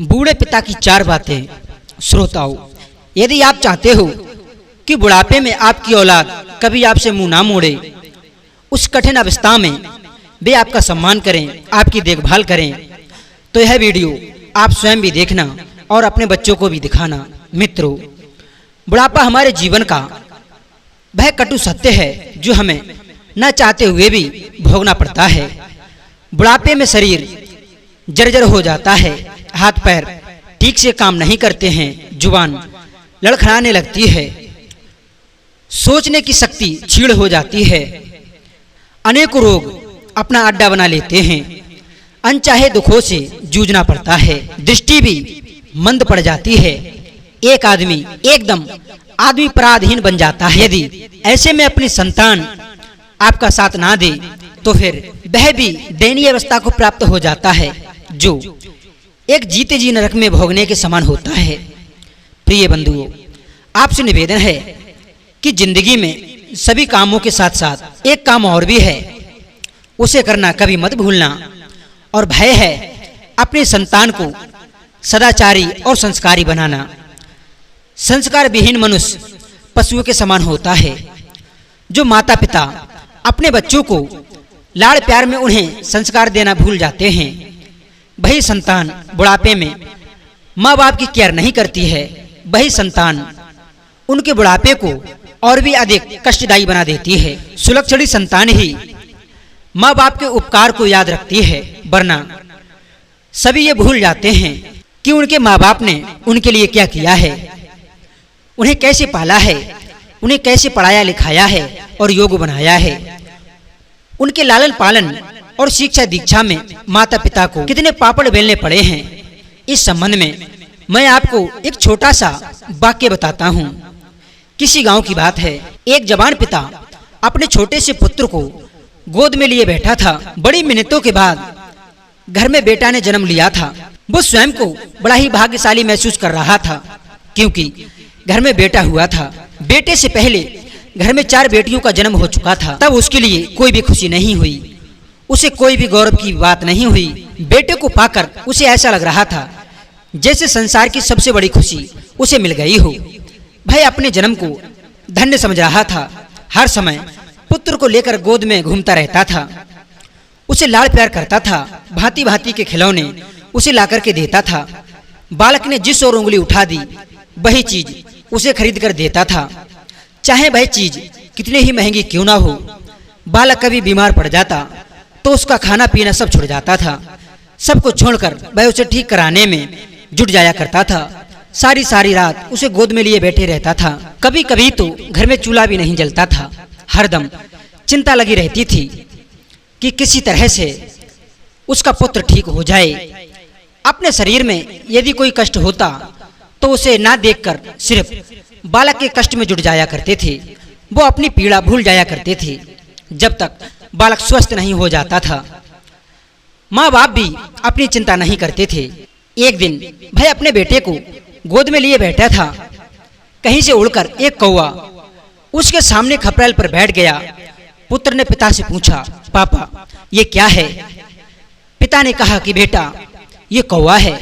बूढ़े पिता की 4 बातें। श्रोताओं, यदि आप चाहते हो कि बुढ़ापे में आपकी औलाद कभी आपसे मुंह ना मोड़े, उस कठिन अवस्था में वे आपका सम्मान करें, आपकी देखभाल करें, तो यह वीडियो आप स्वयं भी देखना और अपने बच्चों को भी दिखाना। मित्रों, बुढ़ापा हमारे जीवन का वह कटु सत्य है जो हमें न चाहते हुए भी भोगना पड़ता है। बुढ़ापे में शरीर जर्जर हो जाता है, हाथ पैर ठीक से काम नहीं करते हैं, जुबान लड़खड़ाने लगती है, सोचने की शक्ति क्षीण हो जाती है, अनेकों रोग अपना अड्डा बना लेते हैं, अनचाहे दुखों से जूझना पड़ता है, दृष्टि भी मंद पड़ जाती है, एक आदमी एकदम आदमी पराधीन बन जाता है। यदि ऐसे में अपनी संतान आपका साथ ना दे तो फिर वह भी दयनीय अवस्था को प्राप्त हो जाता है, जो एक जीते जी नरक में भोगने के समान होता है। प्रिय बंधुओं, आपसे निवेदन है कि जिंदगी में सभी कामों के साथ साथ एक काम और भी है, उसे करना कभी मत भूलना। और भय है अपनी संतान को सदाचारी और संस्कारी बनाना। संस्कार विहीन मनुष्य पशुओं के समान होता है। जो माता पिता अपने बच्चों को लाड़ प्यार में उन्हें संस्कार देना भूल जाते हैं, वही संतान बुढ़ापे में माँ बाप की केयर नहीं करती है, वही संतान उनके बुढ़ापे को और भी अधिक कष्टदायी बना देती है। सुलक्षणी संतान ही माँ बाप के उपकार को याद रखती है, वरना सभी ये भूल जाते हैं कि उनके माँ बाप ने उनके लिए क्या किया है, उन्हें कैसे पाला है, उन्हें कैसे पढ़ाया लिखाया है और योग्य बनाया है। उनके लालन पालन और शिक्षा दीक्षा में माता पिता को कितने पापड़ बेलने पड़े हैं। इस संबंध में मैं आपको एक छोटा सा वाक्य बताता हूँ। किसी गांव की बात है। एक जवान पिता अपने छोटे से पुत्र को गोद में लिए बैठा था। बड़ी मिन्नतों के बाद घर में बेटा ने जन्म लिया था। वो स्वयं को बड़ा ही भाग्यशाली महसूस कर रहा था, क्योंकि घर में बेटा हुआ था। बेटे से पहले घर में 4 बेटियों का जन्म हो चुका था। तब उसके लिए कोई भी खुशी नहीं हुई, उसे कोई भी गौरव की बात नहीं हुई। बेटे को पाकर उसे ऐसा लग रहा था जैसे संसार की सबसे बड़ी खुशी उसे मिल गई हो। भाई अपने जन्म को धन्य समझ रहा था। हर समय पुत्र को लेकर गोद में घूमता रहता था, उसे लाड़ प्यार करता था, भांति भांति के खिलौने उसे ला करके देता था। बालक ने जिस ओर उंगली उठा दी वही चीज उसे खरीद कर देता था, चाहे वह चीज कितने ही महंगी क्यों ना हो। बालक कभी बीमार पड़ जाता तो उसका खाना पीना सब छुड़ जाता था। सबको छोड़कर वह उसे ठीक कराने में जुट जाया करता था। सारी सारी रात उसे गोद में लिए बैठे रहता था। कभी कभी तो घर में चूल्हा भी नहीं जलता था। हरदम चिंता लगी रहती थी कि किसी तरह से उसका पुत्र ठीक हो जाए। अपने शरीर में यदि कोई कष्ट होता तो उसे ना देखकर सिर्फ बालक के कष्ट में जुट जाया करते थे। वो अपनी पीड़ा भूल जाया करते थे जब तक बालक स्वस्थ नहीं हो जाता था। माँ बाप भी अपनी चिंता नहीं करते थे। एक दिन भाई अपने बेटे को गोद में लिए बैठा था। कहीं से उड़कर एक कौवा उसके सामने खपरेल पर बैठ गया। पुत्र ने पिता से पूछा, पापा ये क्या है? पिता ने कहा कि बेटा ये कौवा है।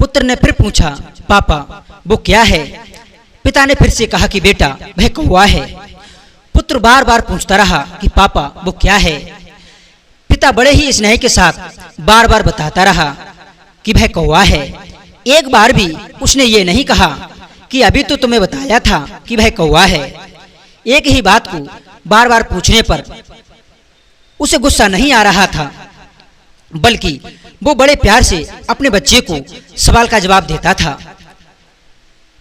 पुत्र ने फिर पूछा, पापा वो क्या है? पिता ने फिर से कहा कि बेटा वह कौवा है। पुत्र बार बार पूछता रहा कि पापा वो क्या है? पिता बड़े ही स्नेह के साथ बार बार बताता रहा कि वह कौवा है। एक बार भी उसने ये नहीं कहा कि अभी तो तुम्हें बताया था कि वह कौवा है। एक ही बात को बार बार पूछने पर उसे गुस्सा नहीं आ रहा था, बल्कि वो बड़े प्यार से अपने बच्चे को सवाल का जवाब देता था।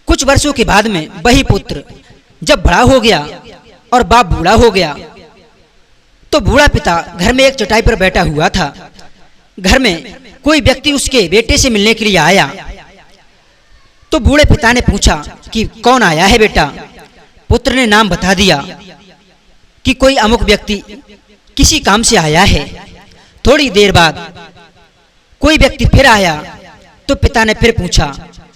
कुछ वर्षों के बाद में वही पुत्र जब बड़ा हो गया और बाप बूढ़ा हो गया, तो बूढ़ा पिता घर में एक चटाई पर बैठा हुआ था। घर में कोई व्यक्ति उसके बेटे से मिलने के लिए आया। तो बूढ़े पिता ने पूछा कि कौन आया है बेटा? पुत्र ने नाम बता दिया कि कोई अमुक व्यक्ति किसी काम से आया है। थोड़ी देर बाद कोई व्यक्ति फिर आया। तो पिता ने फिर पूछा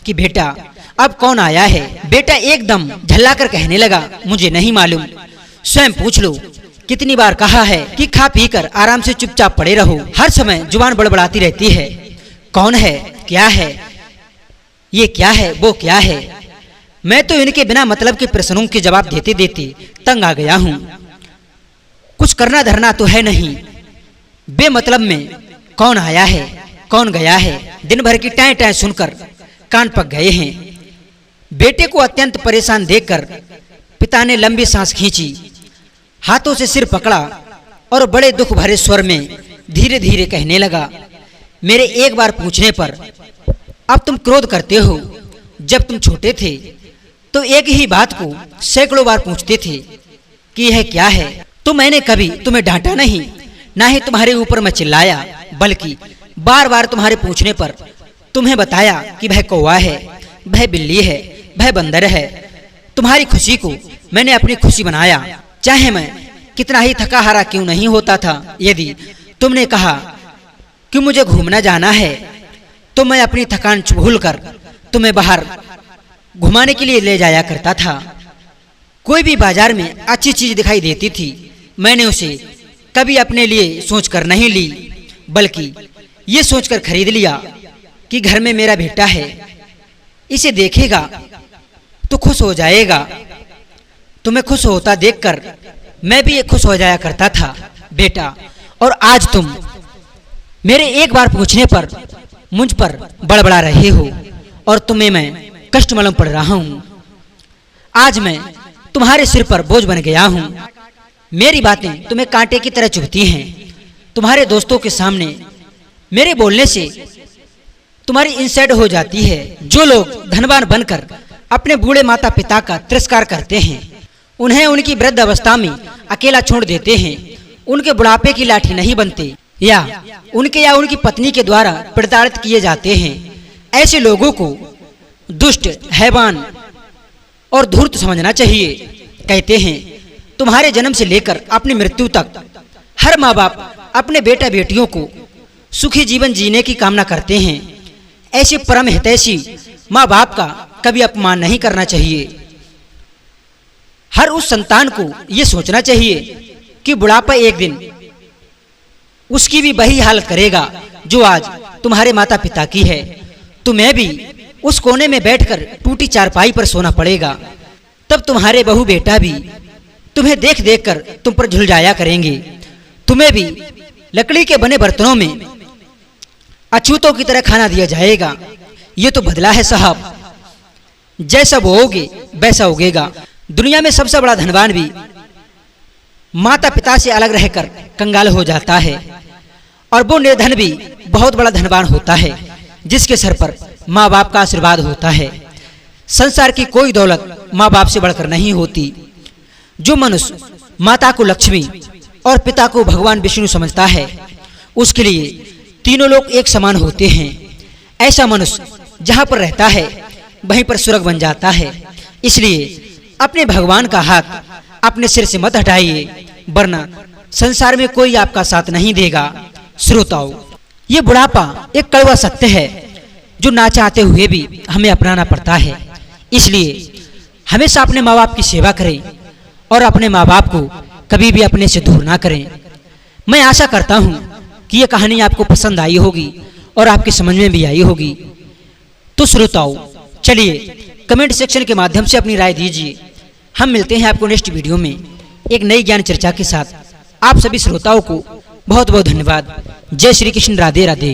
कि बेटा अब कौन आया है? बेटा एकदम झल्लाकर कहने लगा, मुझे नहीं मालूम, स्वयं पूछ लो। कितनी बार कहा है कि खा पी कर आराम से चुपचाप पड़े रहो। हर समय जुबान बड़बड़ाती रहती है। कौन है, क्या है, ये क्या है, वो क्या है। मैं तो इनके बिना मतलब के प्रश्नों के जवाब देते देते तंग आ गया हूँ। कुछ करना धरना तो है नहीं, बेमतलब में कौन आया है कौन गया है, दिन भर की टाएं टाएं सुनकर कान पक गए हैं। बेटे को अत्यंत परेशान देखकर पिता ने लंबी सांस खींची, हाथों से सिर पकड़ा और बड़े दुख भरे स्वर में धीरे धीरे कहने लगा, मेरे एक बार पूछने पर अब तुम क्रोध करते हो। जब तुम छोटे थे तो एक ही बात को सैकड़ों बार पूछते थे कि यह क्या है, तो मैंने कभी तुम्हें डांटा नहीं, ना ही तुम्हारे ऊपर मैं चिल्लाया, बल्कि बार बार तुम्हारे पूछने पर तुम्हें बताया कि वह कौवा है, वह बिल्ली है, वह बंदर है। तुम्हारी खुशी को मैंने अपनी खुशी बनाया, चाहे मैं कितना ही थका हारा क्यों नहीं होता था। यदि तुमने कहा कि मुझे घूमना जाना है तो मैं अपनी थकान भूलकर तुम्हें बाहर घुमाने के लिए ले जाया करता था। कोई भी बाजार में अच्छी चीज दिखाई देती थी, मैंने उसे कभी अपने लिए सोचकर नहीं ली, बल्कि ये सोचकर खरीद लिया कि घर में मेरा बेटा है, इसे देखेगा तो खुश हो जाएगा। तुम्हें खुश होता देखकर मैं भी खुश हो जाया करता था बेटा। और आज तुम मेरे एक बार पूछने पर मुझ पर बड़बड़ा रहे हो और तुम्हें मैं कष्ट मालूम पड़ रहा हूँ। आज मैं तुम्हारे सिर पर बोझ बन गया हूँ। मेरी बातें तुम्हें कांटे की तरह चुभती हैं। तुम्हारे दोस्तों के सामने मेरे बोलने से तुम्हारी इंसल्ट हो जाती है। जो लोग धनवान बनकर अपने बूढ़े माता पिता का तिरस्कार करते हैं, उन्हें उनकी वृद्ध अवस्था में अकेला छोड़ देते हैं, उनके बुढ़ापे की लाठी नहीं बनते, या उनकी पत्नी के द्वारा प्रताड़ित किए जाते हैं। ऐसे लोगों को दुष्ट, हैवान और धूर्त समझना चाहिए। कहते हैं तुम्हारे जन्म से लेकर अपनी मृत्यु तक हर माँ बाप अपने बेटा बेटियों को सुखी जीवन जीने की कामना करते हैं। ऐसे परम हितैषी माँ बाप का कभी अपमान नहीं करना चाहिए। हर उस संतान को ये सोचना चाहिए कि बुढ़ापा एक दिन उसकी भी वही हालत करेगा जो आज तुम्हारे माता पिता की है। तुम्हें भी उस कोने में बैठकर टूटी चारपाई पर सोना पड़ेगा। तब तुम्हारे बहू बेटा भी तुम्हें देख देख कर तुम पर झुल जाया करेंगे। तुम्हें भी लकड़ी के बने बर्तनों में अछूतों की तरह खाना दिया जाएगा। ये तो बदला है साहब, जैसा बोओगे वैसा उगेगा। दुनिया में सबसे बड़ा धनवान भी माता पिता से अलग रहकर कंगाल हो जाता है, और वो निर्धन भी बहुत बड़ा धनवान होता है जिसके सर पर माँ बाप का आशीर्वाद होता है। संसार की कोई दौलत माँ बाप से बढ़कर नहीं होती। जो मनुष्य माता को लक्ष्मी और पिता को भगवान विष्णु समझता है, उसके लिए तीनों लोग एक समान होते हैं। ऐसा मनुष्य जहाँ पर रहता है वहीं पर स्वर्ग बन जाता है। इसलिए अपने भगवान का हाथ अपने सिर से मत हटाइए, वरना संसार में कोई आपका साथ नहीं देगा। श्रोताओं, ये बुढ़ापा एक कड़वा सत्य है जो ना चाहते हुए भी हमें अपनाना पड़ता है। इसलिए हमेशा अपने माँ बाप की सेवा करें और अपने माँ बाप को कभी भी अपने से दूर ना करें। मैं आशा करता हूँ कि ये कहानी आपको पसंद आई होगी और आपके समझ में भी आई होगी। तो श्रोताओं, चलिए कमेंट सेक्शन के माध्यम से अपनी राय दीजिए। हम मिलते हैं आपको नेक्स्ट वीडियो में एक नई ज्ञान चर्चा के साथ। आप सभी श्रोताओं को बहुत बहुत धन्यवाद। जय श्री कृष्ण, राधे राधे।